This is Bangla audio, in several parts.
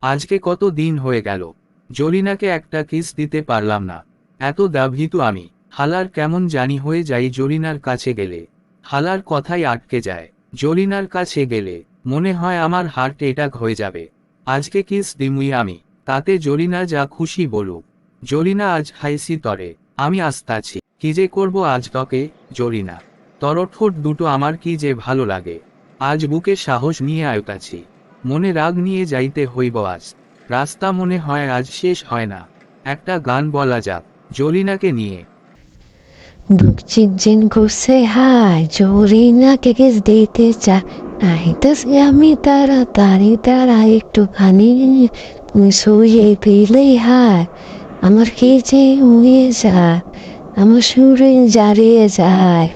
আজকে কত দিন হয়ে গেল জরিনাকে একটা কিস দিতে পারলাম না। এত দাভিতু আমি। হালার কেমন জানি হয়ে যাই জরিনার কাছে গেলে। হালার কথাই আটকে যায়। জরিনার কাছে গেলে মনে হয় আমার হার্ট অ্যাটাক হয়ে যাবে। আজকে কিস দিমুই আমি, তাতে জরিনা যা খুশি বলুক। জরিনা আজ হাইসি তরে, আমি আসতাছি। কি যে করব আজ তোকে, জরিনা। তর ঠোঁট দুটো আমার কি যে ভালো লাগে। আজ বুকে সাহস নিয়ে আয়তাছি। মনে রাগ নিয়ে যাইতে হইব আজ। রাস্তা মনে হয় আজ শেষ হয় না। একটা গান বলা যাক জরিনাকে নিয়ে। বুক চিনচিন করছে হায় জরিনাকে কিস দিতে চা আইতাছি আমি তাড়াতাড়ি তারা একটুখানি তুমি শুয়ে পেলে হায় আমার কি যে উড়িয়ে যায় আমার সুরে জারিয়ে যায়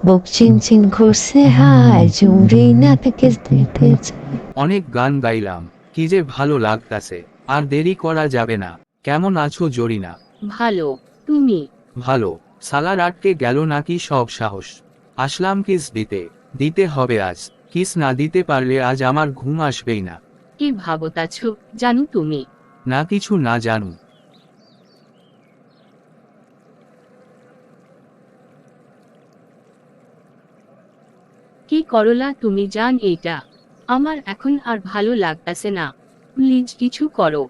বুক চিনচিন করছে হায় জরিনাকে কিস দিতে চা। অনেক গান গাইলাম, কি যে ভালো লাগতাছে। আর দেরি করা যাবে না। কেমন আছো জরিনা? ভালো। তুমি? ভালো। সালার আটকে গেল নাকি সব সাহস? আসলাম কিস দিতে। দিতে হবে আজ। কিস না দিতে পারলে আজ আমার ঘুম আসবেই না। কি ভাবতাছ জানো তুমি? না কিছু না জানু। কি করলা তুমি জান এইটা? আমার এখন আর ভালো লাগতাছে না। প্লিজ কিছু করো।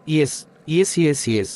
Yes, yes, yes, yes.